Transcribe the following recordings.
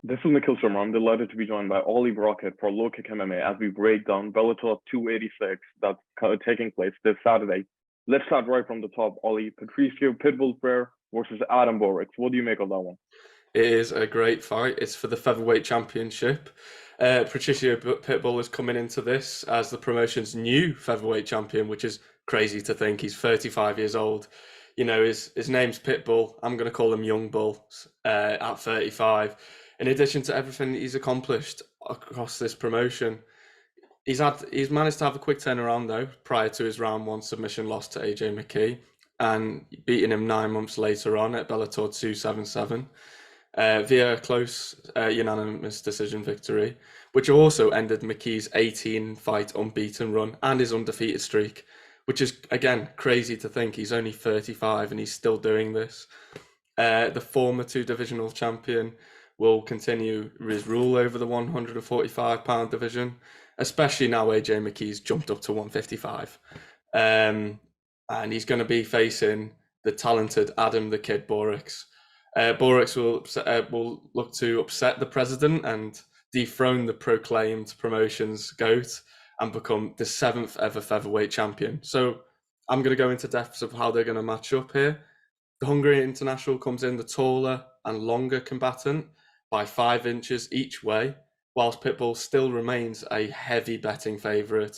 This is Nikhil Sharma. I'm delighted to be joined by Ollie Brockett for LowKickMMA as we break down Bellator 286 that's taking place this Saturday. Let's start right from the top. Ollie, Patricio Pitbull Prayer versus Adam Borics. What do you make of that one? It is a great fight. It's for the Featherweight Championship. Patricio Pitbull is coming into this as the promotion's new Featherweight Champion, which is crazy to think. He's 35 years old. You know, his name's Pitbull. I'm going to call him Young Bull at 35. In addition to everything he's accomplished across this promotion, he's managed to have a quick turnaround though prior to his round one submission loss to AJ Mckee and beating him 9 months later on at Bellator 277 via a close unanimous decision victory, which also ended Mckee's 18-fight unbeaten run and his undefeated streak, which is, again, crazy to think. He's only 35 and he's still doing this. The former two-divisional champion will continue his rule over the 145-pound division, especially now AJ Mckee's jumped up to 155. And he's going to be facing the talented Adam the Kid Borics. Borics will look to upset the president and dethrone the proclaimed promotion's GOAT and become the 7th ever featherweight champion. So I'm going to go into depths of how they're going to match up here. The Hungary international comes in the taller and longer combatant by 5 inches each way, whilst Pitbull still remains a heavy betting favourite.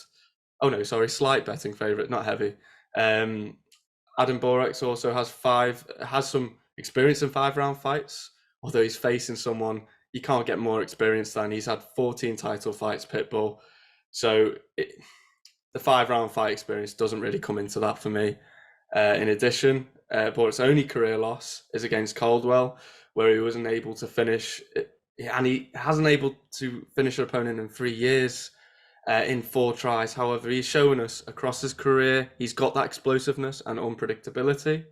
Oh no, sorry, slight betting favourite, not heavy. Adam Borics also has some experience in 5-round fights, although he's facing someone you can't get more experience than. He's had 14 title fights, Pitbull. So the 5-round fight experience doesn't really come into that for me. In addition, Borics' only career loss is against Caldwell, where he wasn't able to finish, and he hasn't able to finish an opponent in 3 years in 4 tries. However, he's shown us across his career, he's got that explosiveness and unpredictability.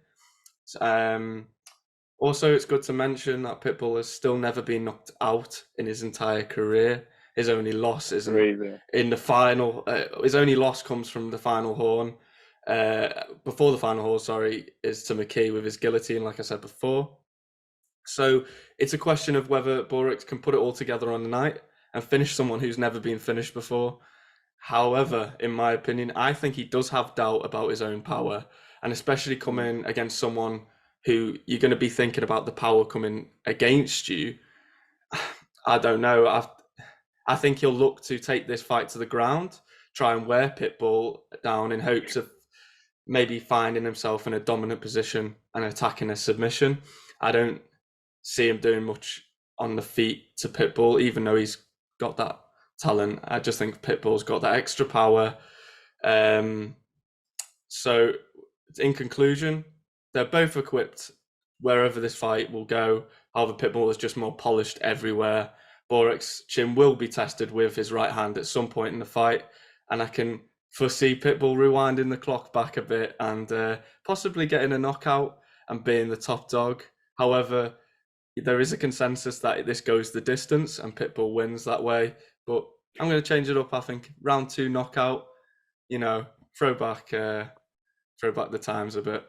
Also, it's good to mention that Pitbull has still never been knocked out in his entire career. His only loss is in the final. His only loss comes from the final horn. Before the final horn, sorry, is to Mckee with his guillotine, like I said before. So it's a question of whether Borics can put it all together on the night and finish someone who's never been finished before. However, in my opinion, I think he does have doubt about his own power, and especially coming against someone who you're going to be thinking about the power coming against you. I don't know. I think he'll look to take this fight to the ground, try and wear Pitbull down in hopes of maybe finding himself in a dominant position and attacking a submission. I don't see him doing much on the feet to Pitbull, even though he's got that talent. I just think Pitbull's got that extra power. So in conclusion, they're both equipped wherever this fight will go. However, Pitbull is just more polished everywhere. Borics' chin will be tested with his right hand at some point in the fight, and I can foresee Pitbull rewinding the clock back a bit and possibly getting a knockout and being the top dog. However, there is a consensus that this goes the distance and Pitbull wins that way, but I'm going to change it up. I think round 2 knockout, throw back the times a bit.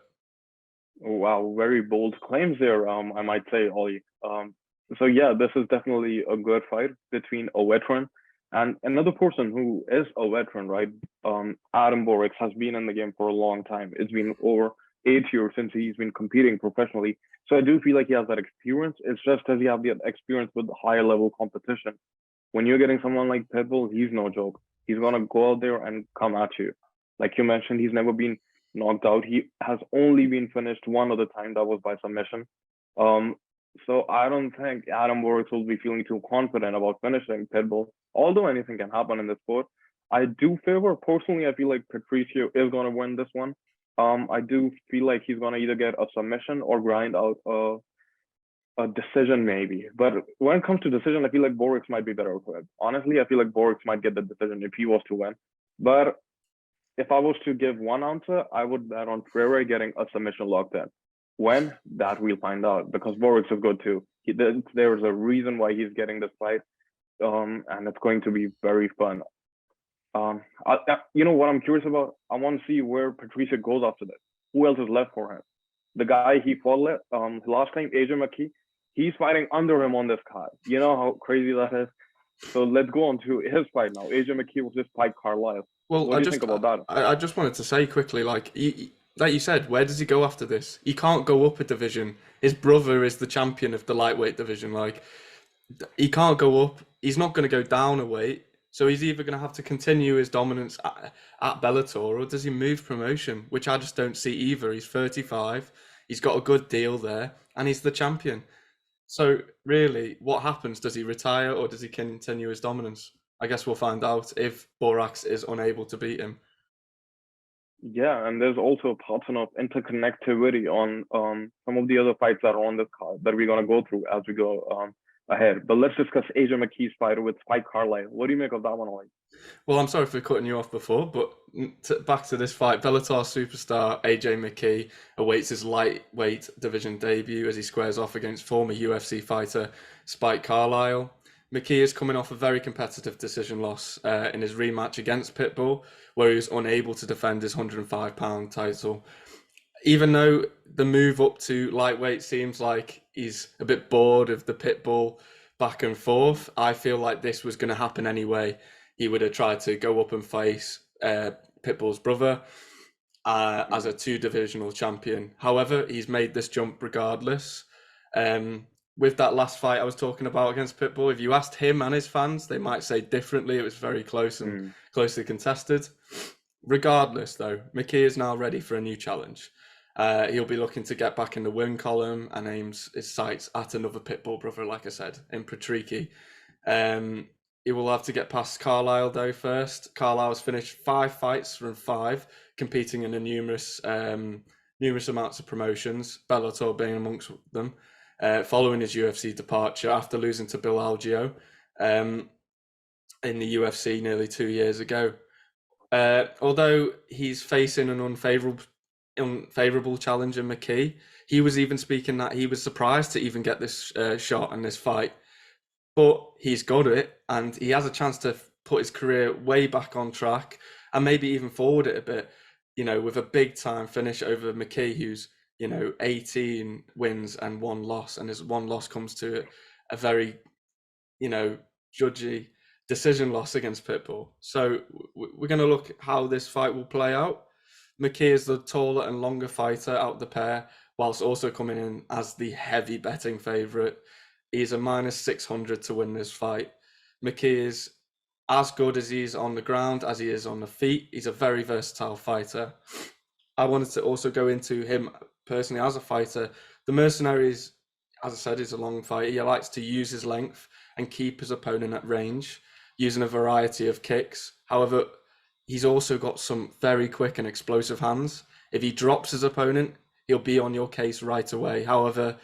Wow, very bold claims there, I might say, Ollie. So yeah, this is definitely a good fight between a veteran and another person who is a veteran, right? Adam Borics has been in the game for a long time. It's been over 8 years since he's been competing professionally. So I do feel like he has that experience. It's just does he have the experience with higher level competition? When you're getting someone like Pitbull, he's no joke. He's gonna go out there and come at you. Like you mentioned, he's never been knocked out. He has only been finished one other time. That was by submission. So I don't think Adam Borics will be feeling too confident about finishing Pitbull. Although anything can happen in this sport, I do favor personally. I feel like Patricio is gonna win this one. I do feel like he's gonna either get a submission or grind out a decision maybe. But when it comes to decision, I feel like Borics might be better equipped. Honestly, I feel like Borics might get the decision if he was to win. But if I was to give one answer, I would bet on Freire getting a submission locked in. When? That we'll find out, because Borics is good too. There's a reason why he's getting this fight, and it's going to be very fun. What I'm curious about? I want to see where Patricio goes after this. Who else is left for him? The guy he fought last time, AJ Mckee, He's fighting under him on this card. You know how crazy that is? So let's go on to his fight now. AJ McKee versus Spike Carlisle. Well, What do you think about that? I just wanted to say quickly, like you said, where does he go after this? He can't go up a division. His brother is the champion of the lightweight division. Like, he can't go up. He's not going to go down a weight. So he's either going to have to continue his dominance at Bellator, or does he move promotion? Which I just don't see either. He's 35. He's got a good deal there, and he's the champion. So really, what happens? Does he retire, or does he continue his dominance? I guess we'll find out if Borics is unable to beat him. Yeah, and there's also a pattern of interconnectivity on some of the other fights that are on this card that we're gonna go through as we go ahead. But let's discuss AJ McKee's fight with Spike Carlisle. What do you make of that one, Ollie? Well, I'm sorry for cutting you off before, but back to this fight. Bellator superstar AJ McKee awaits his lightweight division debut as he squares off against former UFC fighter Spike Carlisle. McKee is coming off a very competitive decision loss in his rematch against Pitbull, where he was unable to defend his 105-pound title. Even though the move up to lightweight seems like he's a bit bored of the Pitbull back and forth, I feel like this was going to happen anyway. He would have tried to go up and face Pitbull's brother as a two-divisional champion. However, he's made this jump regardless. With that last fight I was talking about against Pitbull, if you asked him and his fans, they might say differently. It was very close and closely contested. Regardless, though, McKee is now ready for a new challenge. He'll be looking to get back in the win column and aims his sights at another Pitbull brother, like I said, in Patricky. He will have to get past Carlisle, though, first. Carlisle's finished 5 fights from 5, competing in numerous amounts of promotions, Bellator being amongst them, following his UFC departure after losing to Bill Algeo in the UFC nearly 2 years ago. Although he's facing an unfavorable challenge in McKee, he was even speaking that he was surprised to even get this shot and this fight. But he's got it, and he has a chance to put his career way back on track and maybe even forward it a bit, with a big-time finish over McKee, who's, 18 wins and 1 loss, and his 1 loss comes to a very, judgy decision loss against Pitbull. So we're going to look at how this fight will play out. McKee is the taller and longer fighter out of the pair, whilst also coming in as the heavy betting favourite. He's a -600 to win this fight. McKee is as good as he is on the ground as he is on the feet. He's a very versatile fighter. I wanted to also go into him personally as a fighter. The Mercenaries, as I said, is a long fighter. He likes to use his length and keep his opponent at range, using a variety of kicks. However, he's also got some very quick and explosive hands. If he drops his opponent, he'll be on your case right away. However,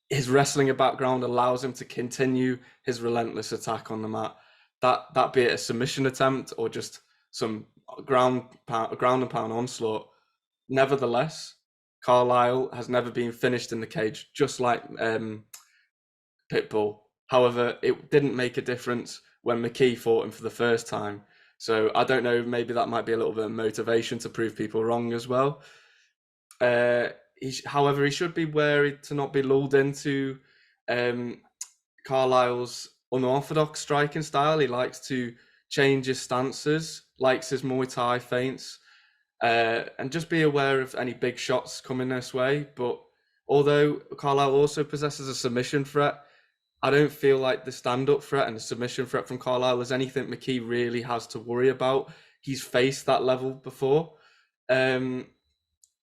his wrestling background allows him to continue his relentless attack on the mat. That be it a submission attempt or just some ground and pound onslaught. Nevertheless, Carlisle has never been finished in the cage, just like Pitbull. However, it didn't make a difference when McKee fought him for the first time. So I don't know, maybe that might be a little bit of motivation to prove people wrong as well. However, he should be wary to not be lulled into Carlisle's unorthodox striking style. He likes to change his stances, likes his Muay Thai feints, and just be aware of any big shots coming this way. But although Carlisle also possesses a submission threat, I don't feel like the stand-up threat and the submission threat from Carlisle is anything McKee really has to worry about. He's faced that level before. And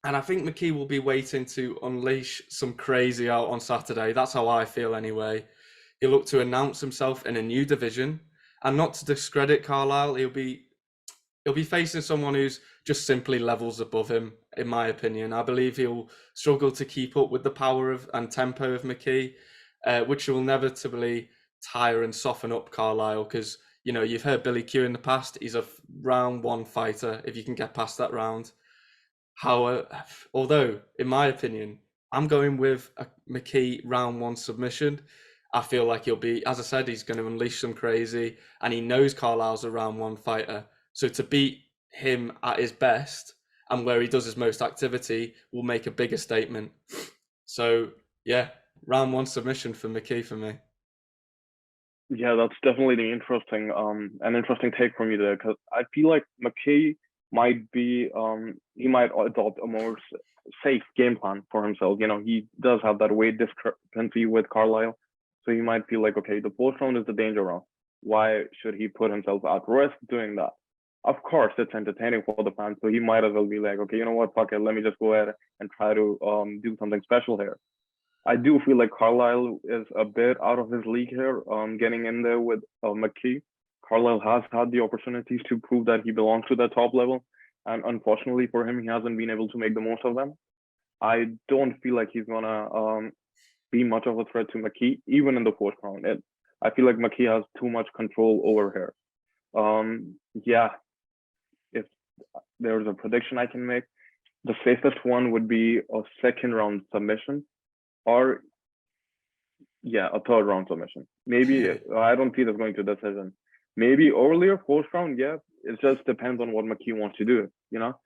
I think McKee will be waiting to unleash some crazy out on Saturday. That's how I feel anyway. He'll look to announce himself in a new division. And not to discredit Carlisle, he'll be facing someone who's just simply levels above him, in my opinion. I believe he'll struggle to keep up with the power and tempo of McKee, which will inevitably tire and soften up Carlisle because, you've heard Billy Q in the past. He's a round 1 fighter if you can get past that round. Although, in my opinion, I'm going with a McKee round 1 submission. I feel like he'll be, as I said, he's going to unleash some crazy, and he knows Carlisle's a round 1 fighter. So to beat him at his best and where he does his most activity will make a bigger statement. So, yeah, round one submission for Mckee for me. Yeah, that's definitely an interesting take from you there, because I feel like Mckee might be, he might adopt a more safe game plan for himself. You know, he does have that weight discrepancy with Carlisle, so he might feel like, okay, the fourth round is the danger round. Why should he put himself at risk doing that? Of course, it's entertaining for the fans, so he might as well be like, okay, you know what, fuck it, let me just go ahead and try to do something special here. I do feel like Carlisle is a bit out of his league here, getting in there with Mckee. Carlisle has had the opportunities to prove that he belongs to the top level, and unfortunately for him, he hasn't been able to make the most of them. I don't feel like he's gonna be much of a threat to Mckee, even in the fourth round. I feel like Mckee has too much control over here. Yeah, if there's a prediction I can make, the safest one would be a second round submission, or yeah, a third round submission. Maybe I don't see this going to decision. Maybe earlier, fourth round, yeah. It just depends on what Mckee wants to do, you know.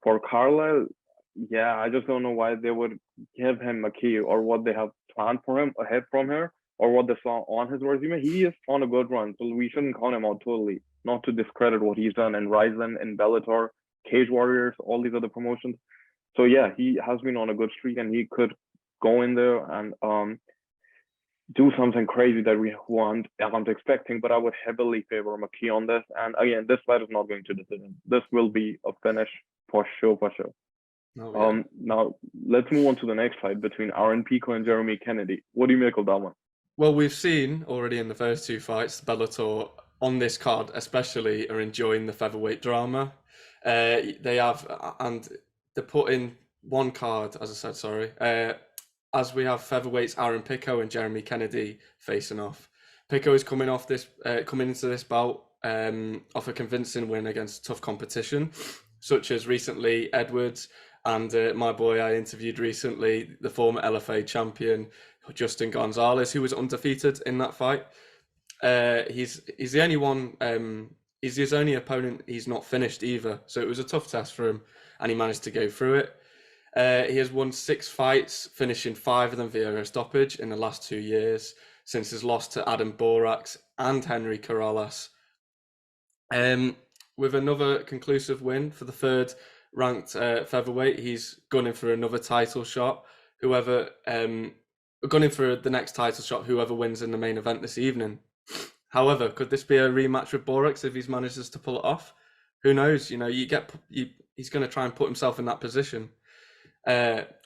For Carlisle, yeah, I just don't know why they would give him Mckee, or what they have planned for him ahead from here, or what they saw on his resume. He is on a good run, so we shouldn't count him out totally. Not to discredit what he's done in Ryzen, in Bellator, Cage Warriors, all these other promotions. So yeah, he has been on a good streak, and he could go in there and do something crazy that we aren't expecting. But I would heavily favor Mckee on this. And again, this fight is not going to decision. This will be a finish for sure, for sure. Oh, yeah. Now let's move on to the next fight between Aaron Pico and Jeremy Kennedy. What do you make of that one? Well, we've seen already in the first two fights, Bellator on this card especially are enjoying the featherweight drama. They have, and they put in one card, as I said, sorry, as we have featherweights Aaron Pico and Jeremy Kennedy facing off. Pico is coming into this bout off a convincing win against tough competition, such as recently Edwards and my boy I interviewed recently, the former LFA champion Justin Gonzalez, who was undefeated in that fight. He's the only one. He's his only opponent he's not finished either, so it was a tough test for him, and he managed to go through it. He has won 6 fights, finishing 5 of them via a stoppage in the last 2 years, since his loss to Adam Borics and Henry Corrales. With another conclusive win for the third ranked featherweight, he's gunning for another title shot. Gunning for the next title shot, whoever wins in the main event this evening. However, could this be a rematch with Borics if he manages to pull it off? Who knows? You know, he's going to try and put himself in that position.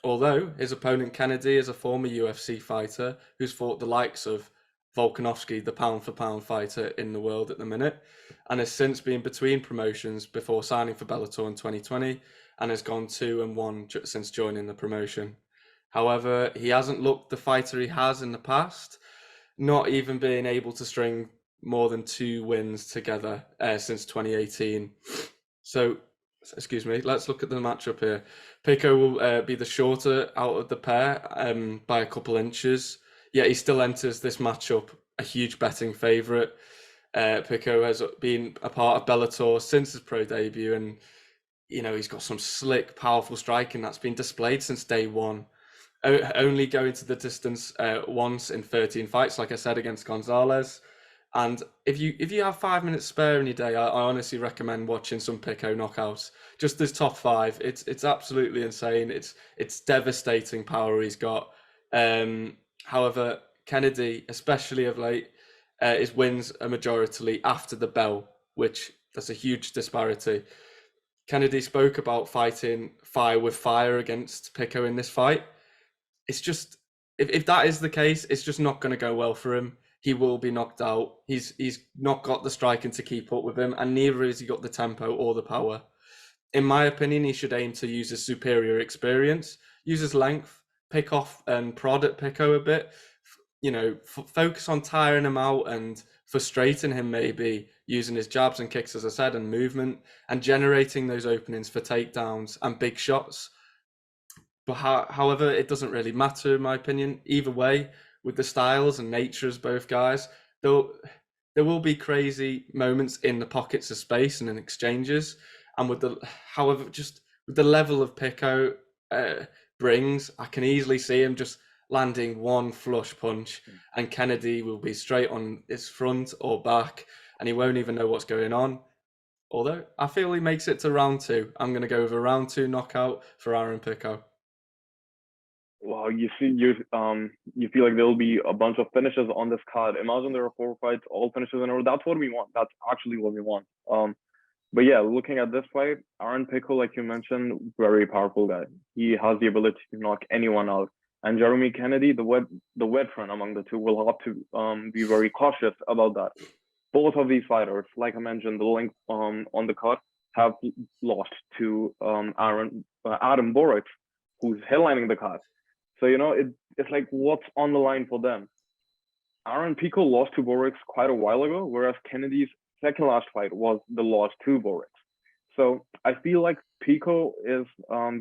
Although his opponent Kennedy is a former UFC fighter who's fought the likes of Volkanovski, the pound-for-pound fighter in the world at the minute, and has since been between promotions before signing for Bellator in 2020, and has gone 2-1 since joining the promotion. However, he hasn't looked the fighter he has in the past, not even being able to string more than 2 wins together since 2018. So, excuse me, let's look at the matchup here. Pico will be the shorter out of the pair by a couple inches, yet he still enters this matchup a huge betting favourite. Pico has been a part of Bellator since his pro debut, and you know he's got some slick, powerful striking that's been displayed since day one. Only going to the distance once in 13 fights, like I said, against Gonzalez. And if you have 5 minutes spare in your day, I honestly recommend watching some Pico knockouts. Just his top 5, it's absolutely insane. It's devastating power he's got. However, Kennedy, especially of late, his wins are majority after the bell, which that's a huge disparity. Kennedy spoke about fighting fire with fire against Pico in this fight. It's just, if that is the case, it's just not going to go well for him. He will be knocked out. He's not got the striking to keep up with him, and neither has he got the tempo or the power. In my opinion, he should aim to use his superior experience, use his length, pick off and prod at Pico a bit, you know, focus on tiring him out and frustrating him, maybe using his jabs and kicks, as I said, and movement, and generating those openings for takedowns and big shots. But however, it doesn't really matter in my opinion. Either way, with the styles and natures both guys, there will be crazy moments in the pockets of space and in exchanges. And with the level of Pico brings, I can easily see him just landing one flush punch, and Kennedy will be straight on his front or back, and he won't even know what's going on. Although I feel he makes it to round 2. I'm going to go with a round 2 knockout for Aaron Pico. Well, you see, you feel like there'll be a bunch of finishes on this card. Imagine there are 4 fights, all finishes in a row. That's what we want. That's actually what we want. But yeah, looking at this fight, Aaron Pico, like you mentioned, very powerful guy. He has the ability to knock anyone out. And Jeremy Kennedy, the veteran among the two, will have to be very cautious about that. Both of these fighters, like I mentioned, the link on the card, have lost to Adam Borics, who's headlining the card. So it's like, what's on the line for them? Aaron Pico lost to Borics quite a while ago, whereas Kennedy's second last fight was the loss to Borics. So I feel like Pico is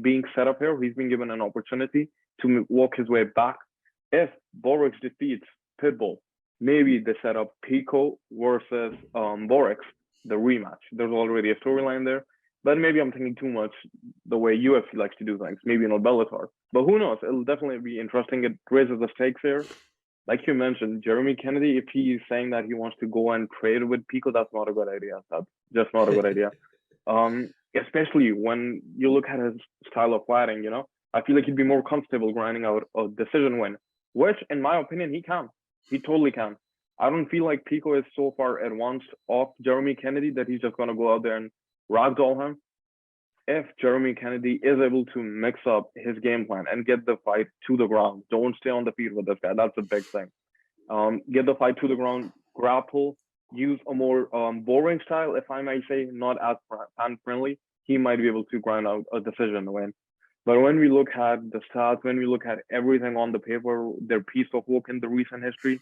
being set up here. He's been given an opportunity to walk his way back. If Borics defeats Pitbull, maybe they set up Pico versus Borics, the rematch. There's already a storyline there. But maybe I'm thinking too much the way UFC likes to do things. Maybe not Bellator. But who knows? It'll definitely be interesting. It raises the stakes here. Like you mentioned, Jeremy Kennedy, if he's saying that he wants to go and trade with Pico, that's not a good idea. That's just not a good idea. Especially when you look at his style of fighting, I feel like he'd be more comfortable grinding out a decision win, which, in my opinion, he can. He totally can. I don't feel like Pico is so far advanced off Jeremy Kennedy that he's just going to go out there and ragdoll him. If Jeremy Kennedy is able to mix up his game plan and get the fight to the ground, don't stay on the feet with this guy. That's a big thing. Get the fight to the ground, grapple, use a more boring style, if I may say, not as fan-friendly. He might be able to grind out a decision win. But when we look at the stats, when we look at everything on the paper, their piece of work in the recent history,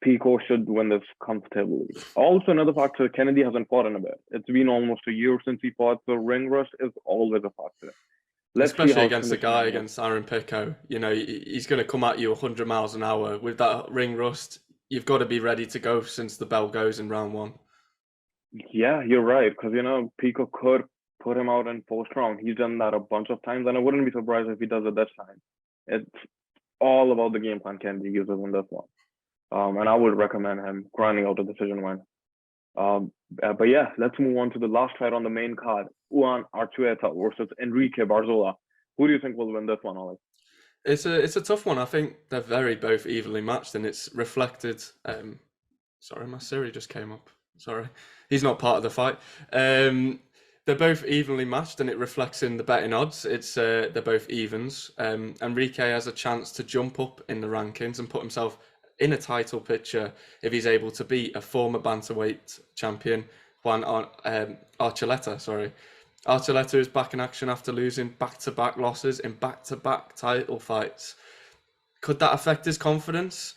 Pico should win this comfortably. Also, another factor, Kennedy hasn't fought in a bit. It's been almost a year since he fought, so ring rust is always a factor. Especially against a guy against Aaron Pico. He's going to come at you 100 miles an hour. With that ring rust, you've got to be ready to go since the bell goes in round 1. Yeah, you're right, because, Pico could put him out in first round. He's done that a bunch of times, and I wouldn't be surprised if he does it this time. It's all about the game plan Kennedy uses in this one. And I would recommend him grinding out a decision win. But yeah, let's move on to the last fight on the main card. Juan Archueta versus Enrique Barzola. Who do you think will win this one, Ollie? It's a tough one. I think they're both evenly matched, and it's reflected. Sorry, my Siri just came up. Sorry, he's not part of the fight. They're both evenly matched, and it reflects in the betting odds. It's they're both evens. Enrique has a chance to jump up in the rankings and put himself in a title picture if he's able to beat a former bantamweight champion, Juan Archuleta. Archuleta is back in action after losing back-to-back losses in back-to-back title fights. Could that affect his confidence?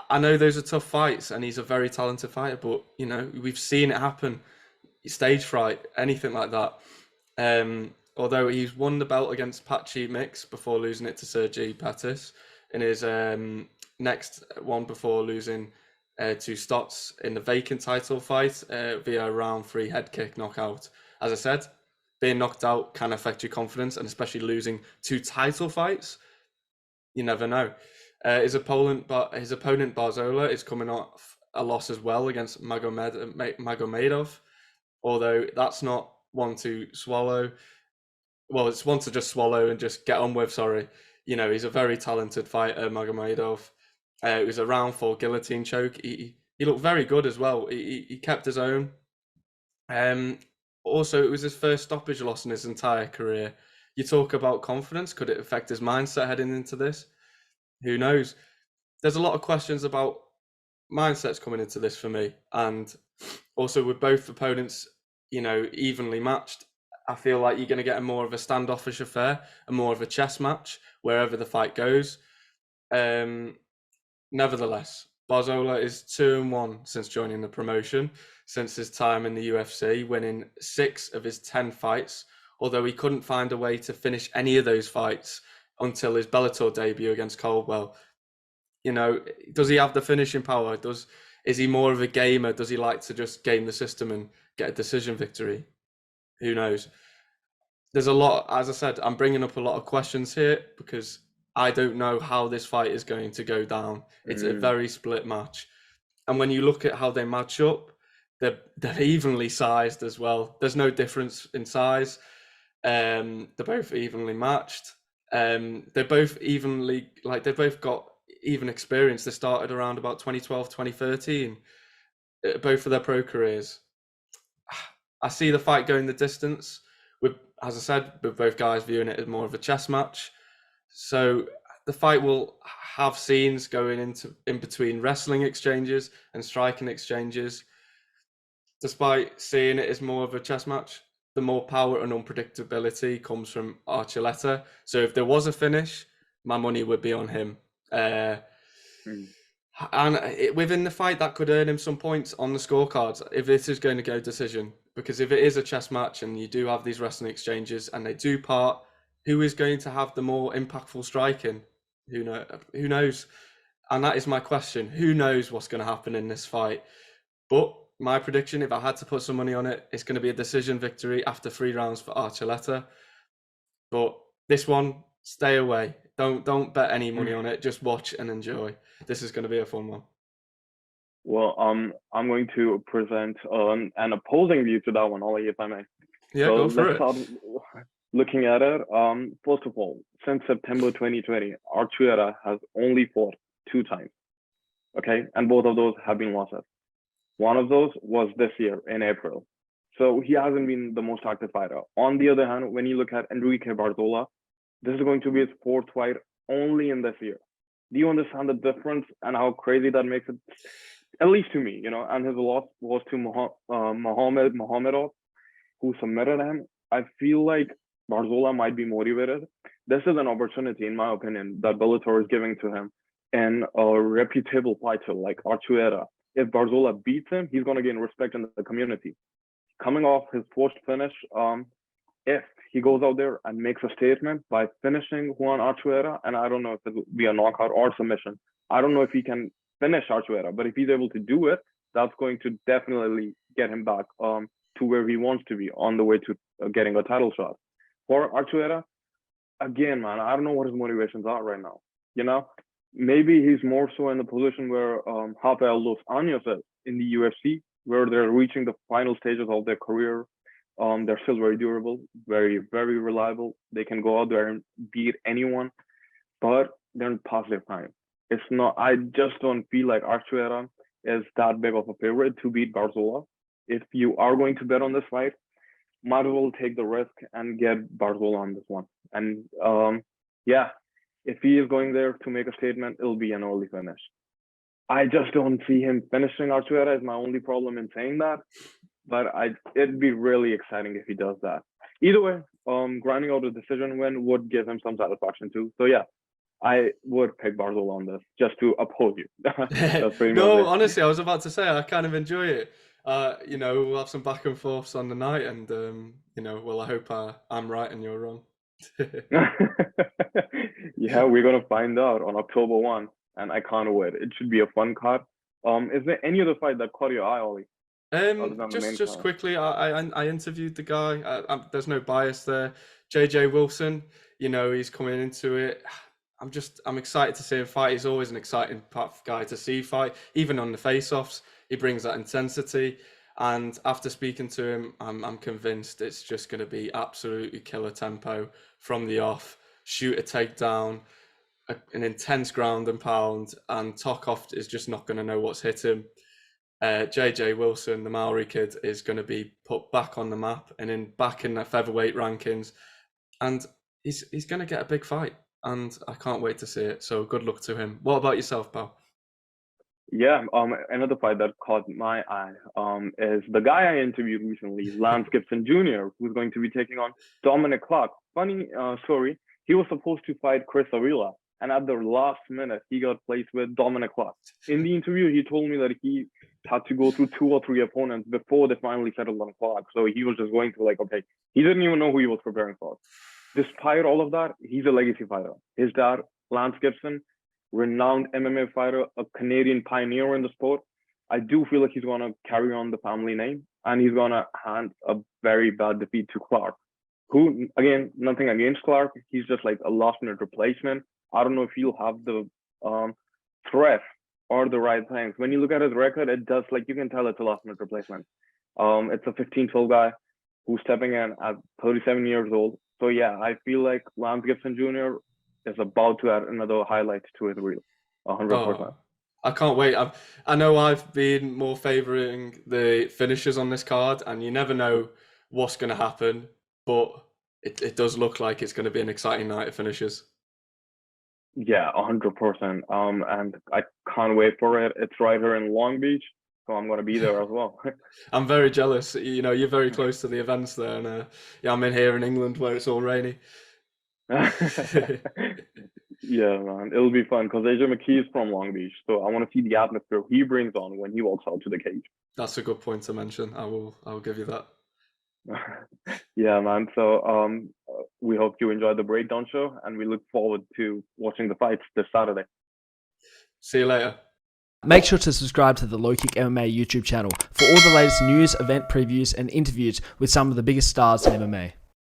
I know those are tough fights, and he's a very talented fighter, but we've seen it happen. Stage fright, anything like that. Although he's won the belt against Patchy Mix before losing it to Sergi Pettis in his next one before losing to Stotts in the vacant title fight via round 3 head kick knockout. As I said, being knocked out can affect your confidence, and especially losing 2 title fights, you never know. His opponent Barzola is coming off a loss as well against Magomedov, although that's not one to swallow. Well, it's one to just swallow and just get on with, sorry. He's a very talented fighter, Magomedov. It was a round 4 guillotine choke. He looked very good as well. He kept his own. Also, it was his first stoppage loss in his entire career. You talk about confidence. Could it affect his mindset heading into this? Who knows? There's a lot of questions about mindsets coming into this for me. And also with both opponents, evenly matched, I feel like you're going to get more of a standoffish affair and more of a chess match wherever the fight goes. Nevertheless, Barzola is 2-1 since joining the promotion, since his time in the UFC, winning 6 of his 10 fights, although he couldn't find a way to finish any of those fights until his Bellator debut against Caldwell. Does he have the finishing power? Is he more of a gamer? Does he like to just game the system and get a decision victory? Who knows? There's a lot, as I said, I'm bringing up a lot of questions here because I don't know how this fight is going to go down. It's a very split match. And when you look at how they match up, they're evenly sized as well. There's no difference in size. They're both evenly matched. They're both evenly, like, they've both got even experience. They started around about 2012, 2013, both of their pro careers. I see the fight going the distance. With, as I said, with both guys viewing it as more of a chess match. So the fight will have scenes going in between wrestling exchanges and striking exchanges. Despite seeing it as more of a chess match, the more power and unpredictability comes from Archuleta. So if there was a finish, my money would be on him. And within the fight, that could earn him some points on the scorecards if this is going to go decision. Because if it is a chess match and you do have these wrestling exchanges and they do part, who is going to have the more impactful striking? Who knows? And that is my question. Who knows what's going to happen in this fight? But my prediction, if I had to put some money on it, it's going to be a decision victory after 3 rounds for Archuleta. But this one, stay away. Don't bet any money on it. Just watch and enjoy. This is going to be a fun one. Well, I'm going to present an opposing view to that one, Ollie, if I may. Yeah, so go for it. Start looking at it. First of all, since September 2020, Archuleta has only fought 2 times. Okay, and both of those have been losses. One of those was this year in April. So he hasn't been the most active fighter. On the other hand, when you look at Enrique Barzola, this is going to be his 4th fight only in this year. Do you understand the difference and how crazy that makes it? At least to me, and his loss was to Mohamedov, who submitted him. I feel like Barzola might be motivated. This is an opportunity, in my opinion, that Bellator is giving to him in a reputable fighter like Archuleta. If Barzola beats him, he's going to gain respect in the community. Coming off his first finish, if he goes out there and makes a statement by finishing Juan Archuleta, and I don't know if it will be a knockout or submission, I don't know if he can finish Archuleta, but if he's able to do it, that's going to definitely get him back to where he wants to be on the way to getting a title shot. For Archuleta, again, man, I don't know what his motivations are right now. Maybe he's more so in the position where Rafael Dos Anjos is in the UFC, where they're reaching the final stages of their career. They're still very durable, very, very reliable. They can go out there and beat anyone, but they're in positive time. It's not, I just don't feel like Archuleta is that big of a favorite to beat Barzola. If you are going to bet on this fight, might as well take the risk and get Barzola on this one. And yeah, if he is going there to make a statement, it'll be an early finish. I just don't see him finishing Archuleta is my only problem in saying that. But it'd be really exciting if he does that. Either way, grinding out a decision win would give him some satisfaction too. So yeah, I would pick Barzola on this just to oppose you. That's pretty much it. Honestly, I was about to say I kind of enjoy it. We'll have some back and forths on the night, and well, I hope I'm right and you're wrong. Yeah, we're gonna find out on October 1, and I can't wait. It should be a fun card. Is there any other fight that caught your eye, Ollie? Just quickly, I interviewed the guy. There's no bias there. JJ Wilson, he's coming into it. I'm excited to see him fight. He's always an exciting guy to see fight. Even on the face-offs, he brings that intensity. And after speaking to him, I'm convinced it's just going to be absolutely killer tempo from the off. Shoot a takedown, an intense ground and pound, and Tokov is just not going to know what's hit him. JJ Wilson, the Maori kid, is going to be put back on the map and back in the featherweight rankings, and he's going to get a big fight, and I can't wait to see it. So good luck to him. What about yourself, pal? Yeah, another fight that caught my eye is the guy I interviewed recently, Lance Gibson Jr., who's going to be taking on Dominic Clark. Funny story, he was supposed to fight Chris Avila, and at the last minute, he got placed with Dominic Clark. In the interview, he told me that he had to go through 2 or 3 opponents before they finally settled on Clark. So he was just going through okay, he didn't even know who he was preparing for. Despite all of that, he's a legacy fighter. His dad, Lance Gibson, renowned MMA fighter, a Canadian pioneer in the sport. I do feel like he's going to carry on the family name, and he's going to hand a very bad defeat to Clark, who, again, nothing against Clark. He's just like a last-minute replacement. I don't know if he'll have the threat or the right things. When you look at his record, it does, like, you can tell it's a last minute replacement. It's a 15-12 guy who's stepping in at 37 years old. So yeah, I feel like Lance Gibson Jr. is about to add another highlight to his reel. 100%. Oh, I can't wait. I know I've been more favouring the finishers on this card, and you never know what's going to happen, but it does look like it's going to be an exciting night of finishers. Yeah, 100%. And I can't wait for it. It's right here in Long Beach, so I'm going to be there as well. I'm very jealous. You know, you're very close to the events there, and yeah, I'm in here in England where it's all rainy. Yeah, man, it'll be fun because AJ Mckee is from Long Beach, so I want to see the atmosphere he brings on when he walks out to the cage. That's a good point to mention. I'll give you that. Yeah, man. So we hope you enjoyed the breakdown show, and we look forward to watching the fights this Saturday. See you later. Make sure to subscribe to the LowKickMMA YouTube channel for all the latest news, event previews, and interviews with some of the biggest stars in MMA.